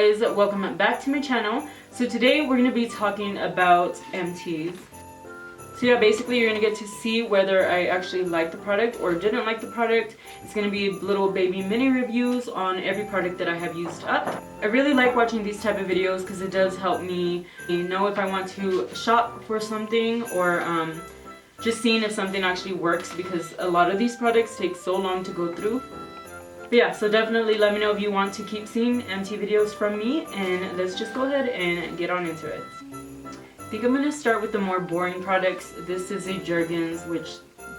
guys, welcome back to my channel. So today we're going to be talking about EMPTIES. So yeah, basically you're going to get to see whether I actually liked the product or didn't like the product. It's going to be little baby mini reviews on every product that I have used up. I really like watching these type of videos because it does help me know if I want to shop for something or just seeing if something actually works, because a lot of these products take so long to go through. But yeah, so definitely let me know if you want to keep seeing EMPTIE videos from me, and let's just go ahead and get on into it. I think I'm going to start with the more boring products. This is a Jergens, which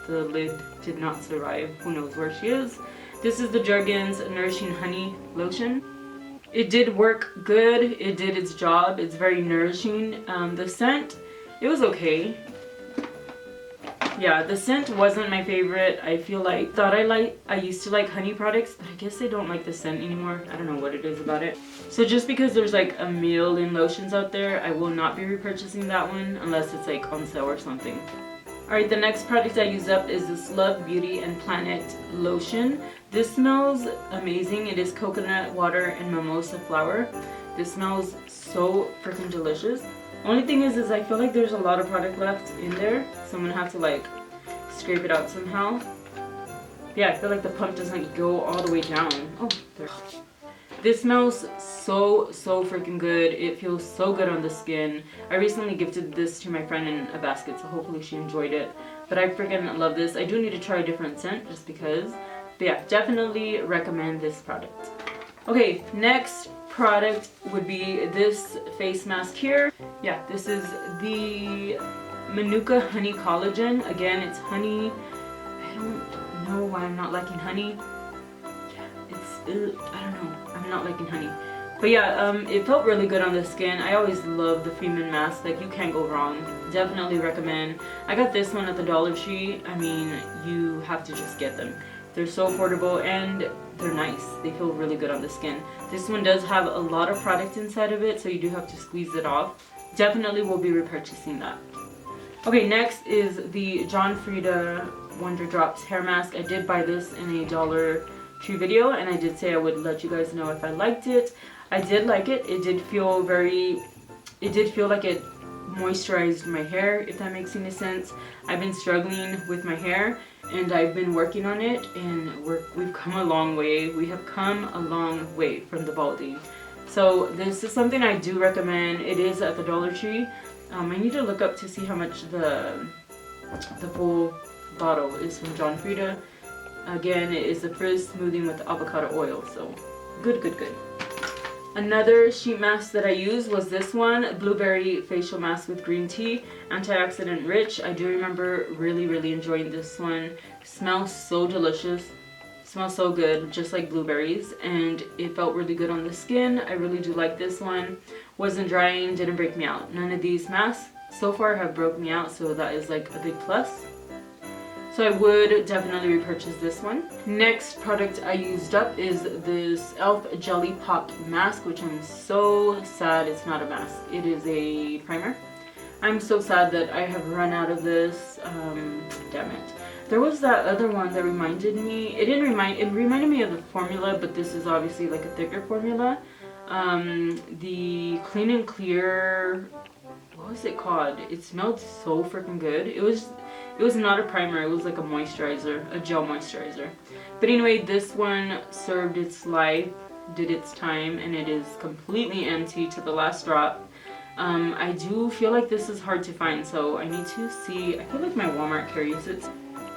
the lid did not survive. Who knows where she is. This is the Jergens Nourishing Honey Lotion. It did work good. It did its job. It's very nourishing. The scent, it was okay. Yeah, the scent wasn't my favorite. I feel like, I used to like honey products, but I guess I don't like the scent anymore. I don't know what it is about it. So just because there's like a million lotions out there, I will not be repurchasing that one unless it's like on sale or something. Alright, the next product I used up is this Love Beauty and Planet Lotion. This smells amazing. It is coconut water and mimosa flower. This smells so freaking delicious. Only thing is I feel like there's a lot of product left in there, so I'm gonna have to like scrape it out somehow. Yeah, I feel like the pump doesn't go all the way down. Oh, there. This smells so freaking good. It feels so good on the skin. I recently gifted this to my friend in a basket, so hopefully she enjoyed it. But I freaking love this. I do need to try a different scent just because. But yeah, definitely recommend this product. Okay, next product would be this face mask here. Yeah, this is the Manuka Honey Collagen. Again, it's honey. I don't know why I'm not liking honey. I don't know. I'm not liking honey. But yeah, it felt really good on the skin. I always love the Freeman mask. Like, you can't go wrong. Definitely recommend. I got this one at the Dollar Tree. I mean, you have to just get them. They're so affordable and they're nice. They feel really good on the skin. This one does have a lot of product inside of it, so you do have to squeeze it off. Definitely will be repurchasing that. Okay, next is the Frieda Wonder Drops hair mask. I did buy this in a Dollar Tree video, and I did say I would let you guys know if I liked it. I did like it. It did feel like it moisturized my hair, if that makes any sense. I've been struggling with my hair and I've been working on it, and we've come a long way. We have come a long way from the balding. So this is something I do recommend. It is at the Dollar Tree. I need to look up to see how much the full bottle is from Frieda. Again, it is the frizz smoothing with avocado oil, so good. Another sheet mask that I used was this one, Blueberry Facial Mask with Green Tea, antioxidant rich. I do remember really enjoying this one. It smells so delicious. It smells so good, just like blueberries, and it felt really good on the skin. I really do like this one. Wasn't drying, didn't break me out. None of these masks so far have broke me out, so that is like a big plus. So I would definitely repurchase this one. Next product I used up is this e.l.f. Jelly Pop Mask, which I'm so sad it's not a mask. It is a primer. I'm so sad that I have run out of this. Damn it. There was that other one that reminded me. It reminded me of the formula, but this is obviously like a thicker formula. The Clean and Clear, what was it called? It smelled so freaking good. It was not a primer, it was like a moisturizer, a gel moisturizer. But anyway, this one served its life, did its time, and it is completely empty to the last drop. I do feel like this is hard to find, so I need to see. I feel like my Walmart carries it.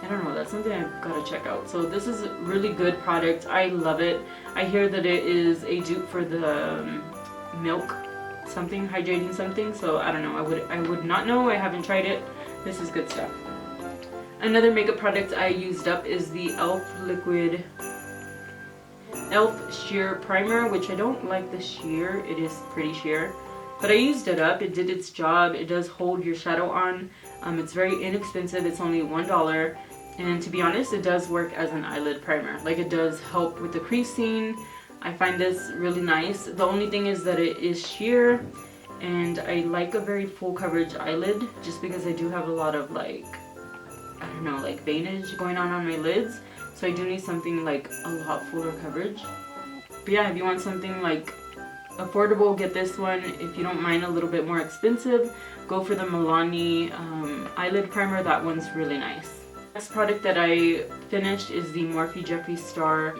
I don't know, that's something I've got to check out. So this is a really good product. I love it. I hear that it is a dupe for the milk something, hydrating something, so I don't know. I would not know. I haven't tried it. This is good stuff. Another makeup product I used up is the e.l.f. Sheer Primer, which I don't like the sheer. It is pretty sheer. But I used it up. It did its job. It does hold your shadow on. It's very inexpensive. It's only $1. And to be honest, it does work as an eyelid primer. Like, it does help with the creasing. I find this really nice. The only thing is that it is sheer. And I like a very full coverage eyelid, just because I do have a lot of like, I don't know, like veinage going on my lids. So I do need something like a lot fuller coverage. But yeah, if you want something like affordable, get this one. If you don't mind a little bit more expensive, go for the Milani eyelid primer. That one's really nice. Next product that I finished is the Morphe Jeffree Star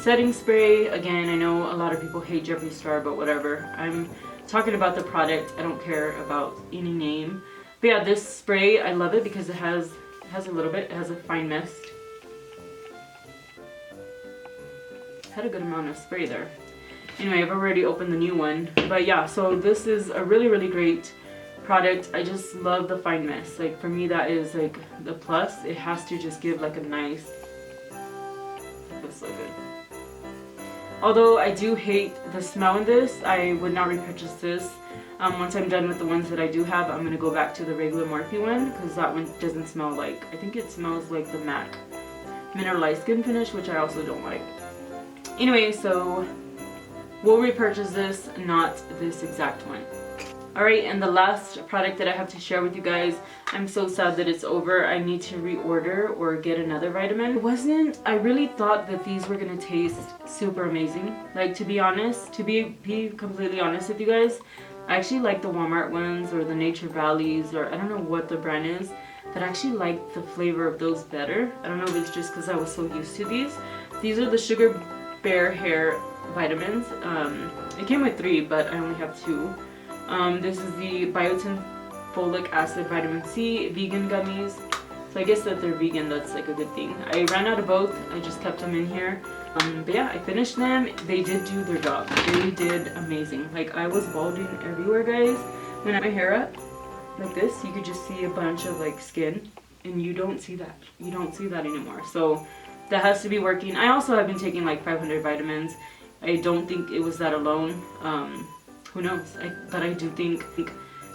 setting spray. Again, I know a lot of people hate Jeffree Star, but whatever. I'm talking about the product. I don't care about any name. But yeah, this spray, I love it because it has a little bit, it has a fine mist. Had a good amount of spray there. Anyway, I've already opened the new one. But yeah, so this is a really, really great product. I just love the fine mist. Like for me, that is like the plus. It has to just give like a nice, it feels so good. Although I do hate the smell in this, I would not repurchase this. Once I'm done with the ones that I do have, I'm going to go back to the regular Morphe one because that one doesn't smell like, I think it smells like the MAC Mineralized Skin Finish, which I also don't like. Anyway, so we'll repurchase this, not this exact one. Alright, and the last product that I have to share with you guys, I'm so sad that it's over. I need to reorder or get another vitamin. I really thought that these were going to taste super amazing. Like, to be honest, to be completely honest with you guys, I actually like the Walmart ones or the Nature Valleys, or I don't know what the brand is, but I actually like the flavor of those better. I don't know if it's just because I was so used to these. These are the Sugar Bear Hair vitamins. It came with 3, but I only have 2. This is the Biotin Folic Acid Vitamin C vegan gummies. So I guess that they're vegan, that's like a good thing. I ran out of both, I just kept them in here. But yeah, I finished them. They did do their job. They did amazing. Like, I was balding everywhere, guys. When I had my hair up like this, you could just see a bunch of like skin, and you don't see that. You don't see that anymore. So that has to be working. I also have been taking like 500 vitamins. I don't think it was that alone. Who knows? But I do think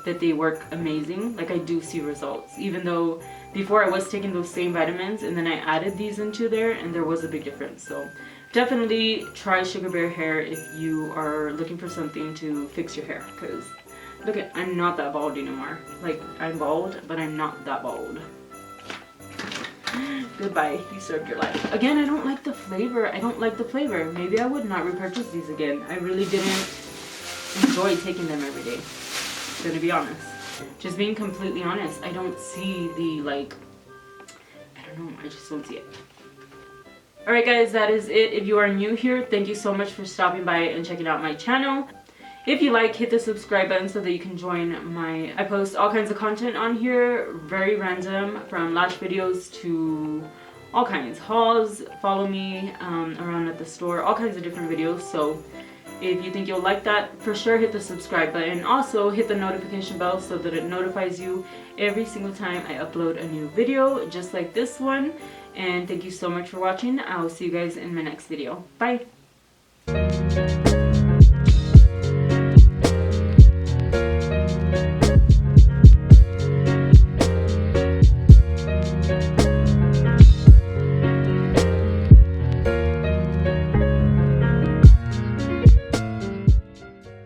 that they work amazing. Like, I do see results, even though before I was taking those same vitamins and then I added these into there and there was a big difference. So definitely try Sugar Bear Hair if you are looking for something to fix your hair, because look at, I'm not that bald anymore. Like, I'm bald, but I'm not that bald. Goodbye, you served your life. Again, I don't like the flavor. I don't like the flavor. Maybe I would not repurchase these again. I really didn't enjoy taking them every day, gonna be honest. Just being completely honest, I don't see the, like, I don't know, I just don't see it. Alright guys, that is it. If you are new here, thank you so much for stopping by and checking out my channel. If you like, hit the subscribe button so that you can join I post all kinds of content on here, very random, from lash videos to all kinds, hauls. Follow me around at the store, all kinds of different videos. So if you think you'll like that, for sure hit the subscribe button. Also hit the notification bell so that it notifies you every single time I upload a new video, just like this one. And thank you so much for watching. I'll see you guys in my next video. Bye!